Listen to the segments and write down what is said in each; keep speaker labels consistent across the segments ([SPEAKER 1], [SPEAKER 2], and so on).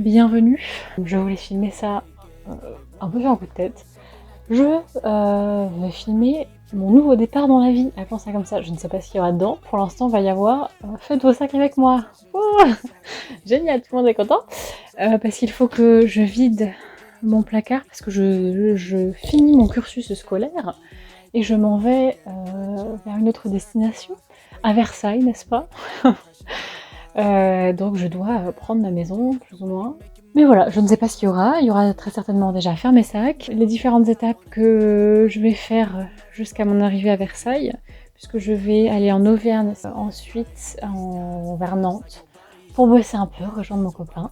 [SPEAKER 1] bienvenue. Je voulais filmer ça un peu sur un coup de tête. Je vais filmer mon nouveau départ dans la vie, appelons ça comme ça. Je ne sais pas ce qu'il y aura dedans. Pour l'instant, il va y avoir faites vos sacs avec moi. Oh génial, tout le monde est content. Parce qu'il faut que je vide mon placard parce que je finis mon cursus scolaire et je m'en vais vers une autre destination, à Versailles, n'est-ce pas? Donc je dois prendre ma maison, plus ou moins. Mais voilà, je ne sais pas ce qu'il y aura. Il y aura très certainement déjà à faire mes sacs, les différentes étapes que je vais faire jusqu'à mon arrivée à Versailles, puisque je vais aller en Auvergne, ensuite vers Nantes, pour bosser un peu, rejoindre mon copain,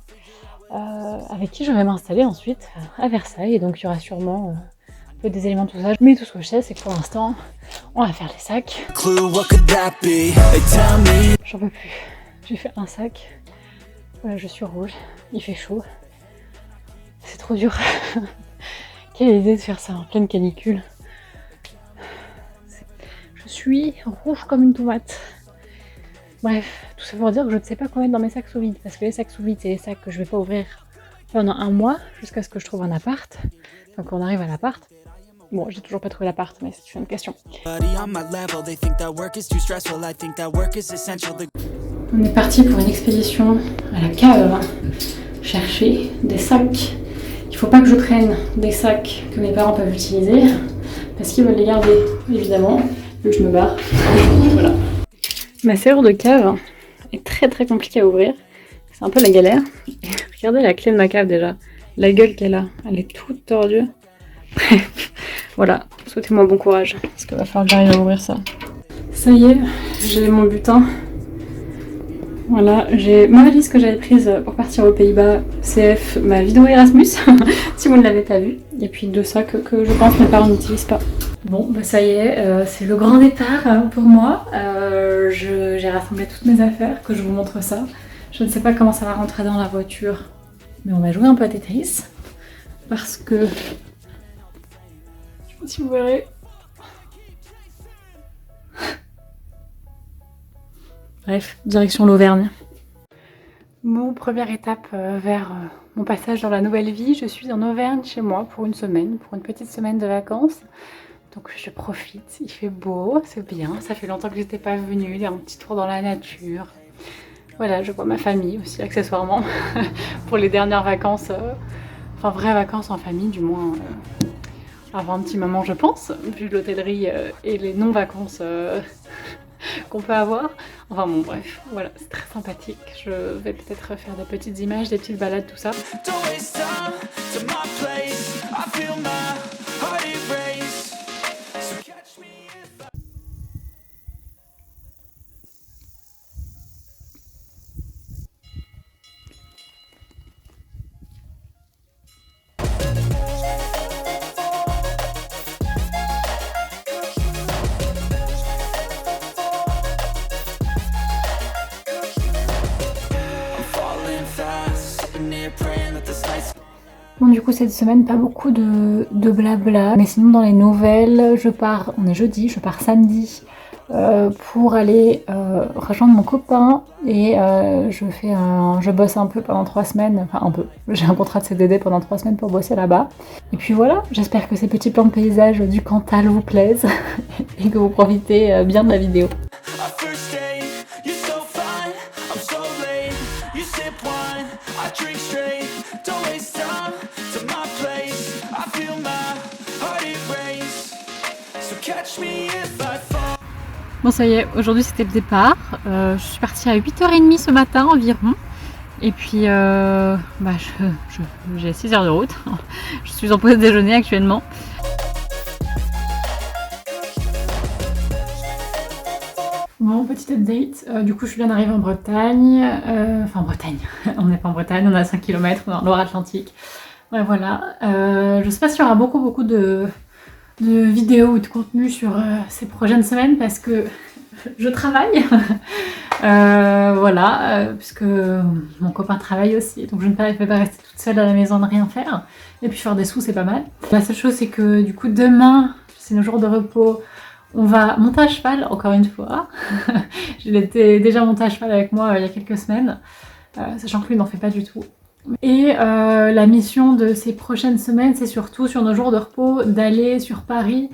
[SPEAKER 1] avec qui je vais m'installer ensuite à Versailles. Et donc il y aura sûrement un peu des éléments de tout ça. Mais tout ce que je sais, c'est que pour l'instant, on va faire les sacs. J'en peux plus. J'ai fait un sac. Voilà, je suis rouge, il fait chaud. C'est trop dur. Quelle idée de faire ça en pleine canicule. Je suis rouge comme une tomate. Bref, tout ça pour dire que je ne sais pas quoi mettre dans mes sacs sous vide. Parce que les sacs sous vide, c'est les sacs que je vais pas ouvrir pendant un mois, jusqu'à ce que je trouve un appart. Enfin, qu'on arrive à l'appart. Bon, j'ai toujours pas trouvé l'appart, mais c'est une question. On est parti pour une expédition à la cave, chercher des sacs. Il faut pas que je traîne des sacs que mes parents peuvent utiliser, parce qu'ils veulent les garder, évidemment, vu que je me barre. Voilà. Ma serrure de cave est très très compliquée à ouvrir. C'est un peu la galère. Regardez la clé de ma cave déjà. La gueule qu'elle a, elle est toute tordue. Bref, voilà. Souhaitez-moi bon courage, parce qu'il va falloir que j'arrive à ouvrir ça. Ça y est, j'ai mon butin. Voilà, j'ai ma valise que j'avais prise pour partir aux Pays-Bas, CF, ma vidéo Erasmus, si vous ne l'avez pas vue. Et puis 2 sacs que je pense mes parents n'utilisent pas. Bon, bah ça y est, c'est le grand départ pour moi. J'ai rassemblé toutes mes affaires, que je vous montre ça. Je ne sais pas comment ça va rentrer dans la voiture, mais on va jouer un peu à Tetris. Parce que... je sais pas si vous verrez... Bref, direction l'Auvergne. Mon première étape vers mon passage dans la nouvelle vie, je suis en Auvergne chez moi pour une semaine, pour une petite semaine de vacances. Donc je profite, il fait beau, c'est bien, ça fait longtemps que j'étais pas venue, il y a un petit tour dans la nature. Voilà, je vois ma famille aussi accessoirement pour les dernières vacances, enfin vraies vacances en famille du moins, avant un petit moment je pense, vu l'hôtellerie et les non-vacances qu'on peut avoir. Enfin bon bref, voilà, c'est très sympathique. Je vais peut-être faire des petites images, des petites balades, tout ça. Bon du coup cette semaine pas beaucoup de blabla, mais sinon dans les nouvelles je pars, on est jeudi, je pars samedi pour aller rejoindre mon copain et je bosse un peu pendant 3 semaines, enfin un peu, j'ai un contrat de CDD pendant 3 semaines pour bosser là-bas. Et puis voilà, j'espère que ces petits plans de paysage du Cantal vous plaisent et que vous profitez bien de la vidéo. Bon ça y est, aujourd'hui c'était le départ, je suis partie à 8h30 ce matin environ, et puis j'ai 6 heures de route, je suis en pause déjeuner actuellement. Bon, petit update, du coup je viens d'arriver en Bretagne, enfin en Bretagne, on n'est pas en Bretagne, on est à 5 km, on est en Loire-Atlantique. Ouais voilà, je sais pas s'il y aura beaucoup de vidéos ou de contenu sur ces prochaines semaines parce que je travaille, voilà, puisque mon copain travaille aussi, donc je ne vais pas rester toute seule à la maison de rien faire, et puis faire des sous c'est pas mal. La seule chose c'est que du coup demain, c'est nos jours de repos, on va monter à cheval encore une fois. J'ai déjà monté à cheval avec moi il y a quelques semaines, sachant que lui n'en fait pas du tout. Et la mission de ces prochaines semaines, c'est surtout sur nos jours de repos d'aller sur Paris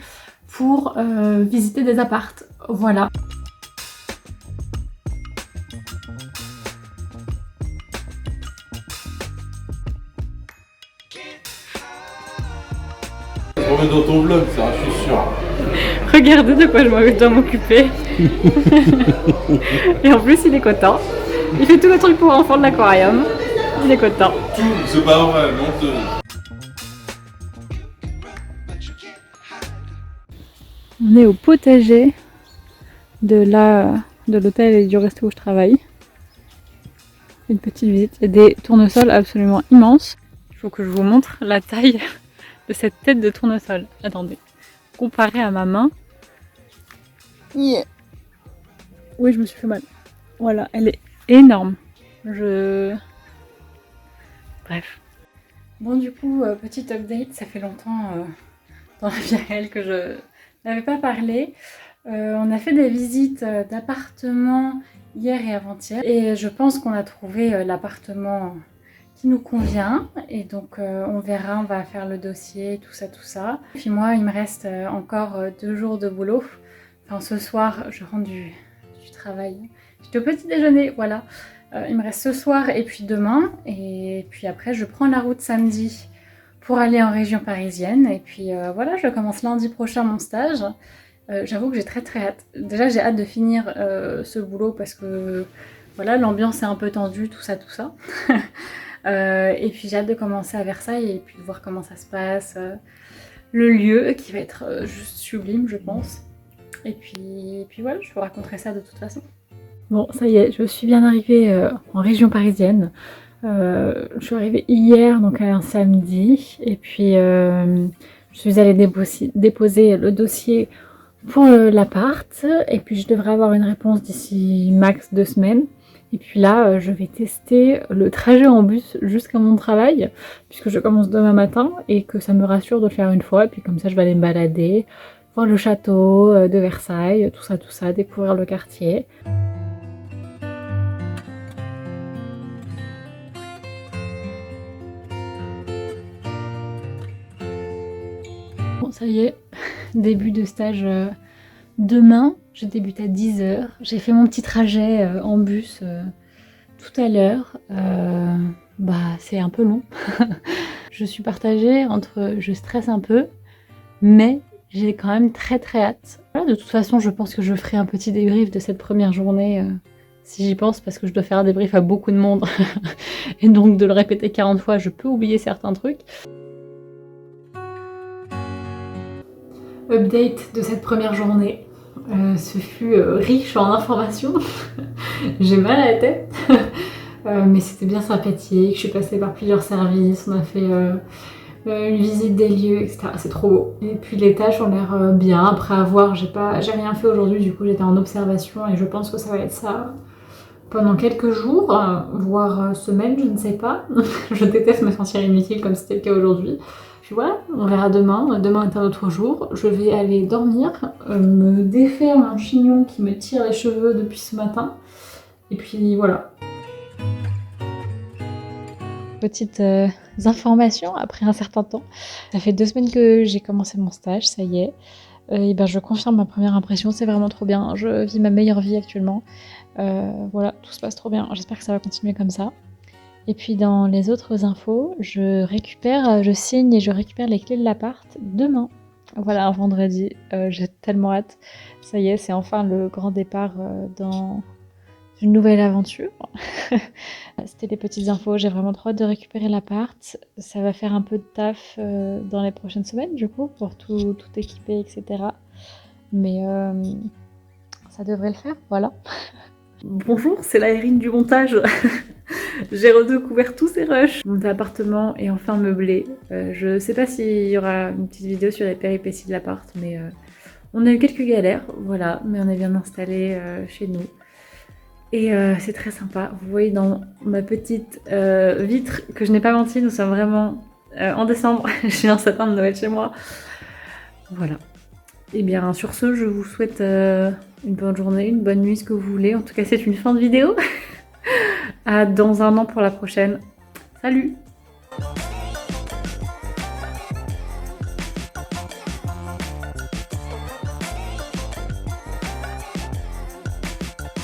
[SPEAKER 1] pour visiter des appartes. Voilà.
[SPEAKER 2] Je remets dans ton vlog, ça, je suis sûr.
[SPEAKER 1] Regardez de quoi je dois m'occuper. Et en plus, il est content. Il fait tout le truc pour enfants de l'aquarium. Il est content.
[SPEAKER 2] C'est pas vrai, menteuse.
[SPEAKER 1] On est au potager de l'hôtel et du resto où je travaille. Une petite visite. Il y a des tournesols absolument immenses. Il faut que je vous montre la taille de cette tête de tournesol. Attendez. Comparé à ma main. Yeah. Oui, je me suis fait mal. Voilà, elle est énorme. Bref. Bon, du coup, petite update. Ça fait longtemps dans la vie réelle que je n'avais pas parlé. On a fait des visites d'appartements hier et avant-hier. Et je pense qu'on a trouvé l'appartement qui nous convient. Et donc on verra, on va faire le dossier, tout ça, tout ça. Puis moi, il me reste encore 2 jours de boulot. Enfin, ce soir, je rentre du travail. J'étais au petit déjeuner, voilà. Il me reste ce soir et puis demain. Et puis après, je prends la route samedi pour aller en région parisienne. Et puis voilà, je commence lundi prochain mon stage. J'avoue que j'ai très hâte. Déjà, j'ai hâte de finir ce boulot parce que voilà, l'ambiance est un peu tendue, tout ça, tout ça. Et puis j'ai hâte de commencer à Versailles et puis de voir comment ça se passe. Le lieu qui va être juste sublime, je pense. Et puis voilà, je vous raconterai ça de toute façon. Bon, ça y est, je suis bien arrivée en région parisienne. Je suis arrivée hier, donc un samedi. Et puis je suis allée déposer le dossier pour l'appart. Et puis je devrais avoir une réponse d'ici max 2 semaines. Et puis là, je vais tester le trajet en bus jusqu'à mon travail, puisque je commence demain matin et que ça me rassure de le faire une fois. Et puis comme ça, je vais aller me balader, voir le château de Versailles, tout ça, découvrir le quartier. Bon, ça y est, début de stage demain. Je débute à 10 h. J'ai fait mon petit trajet en bus tout à l'heure. C'est un peu long. Je suis partagée entre je stresse un peu, mais j'ai quand même très hâte. Voilà, de toute façon, je pense que je ferai un petit débrief de cette première journée si j'y pense, parce que je dois faire un débrief à beaucoup de monde. Et donc de le répéter 40 fois, je peux oublier certains trucs. Update de cette première journée. Ce fut riche en informations. J'ai mal à la tête. Mais c'était bien sympathique. Je suis passée par plusieurs services. On a fait une visite des lieux, etc. C'est trop beau. Et puis les tâches ont l'air bien. Après avoir, j'ai rien fait aujourd'hui. Du coup, j'étais en observation et je pense que ça va être ça pendant quelques jours, voire semaines, je ne sais pas. Je déteste me sentir inutile comme c'était le cas aujourd'hui. Puis voilà, on verra demain. Demain est un autre jour. Je vais aller dormir, me défaire un chignon qui me tire les cheveux depuis ce matin. Et puis voilà. Petites informations après un certain temps. Ça fait 2 semaines que j'ai commencé mon stage, ça y est. Et ben je confirme ma première impression, c'est vraiment trop bien. Je vis ma meilleure vie actuellement. Voilà, tout se passe trop bien. J'espère que ça va continuer comme ça. Et puis dans les autres infos, je signe et je récupère les clés de l'appart demain. Voilà, un vendredi. J'ai tellement hâte. Ça y est, c'est enfin le grand départ dans une nouvelle aventure. C'était les petites infos. J'ai vraiment trop hâte de récupérer l'appart. Ça va faire un peu de taf dans les prochaines semaines, du coup, pour tout équiper, etc. Mais ça devrait le faire, voilà. Bonjour, c'est la Erin du montage. J'ai redécouvert tous ces rushs. Mon appartement est enfin meublé. Je sais pas s'il y aura une petite vidéo sur les péripéties de l'appart, mais on a eu quelques galères, voilà, mais on est bien installé chez nous. Et c'est très sympa. Vous voyez dans ma petite vitre que je n'ai pas menti, nous sommes vraiment en décembre. J'ai un sapin de Noël chez moi. Voilà. Et bien sur ce, je vous souhaite une bonne journée, une bonne nuit, ce que vous voulez. En tout cas, c'est une fin de vidéo. À dans un an pour la prochaine. Salut!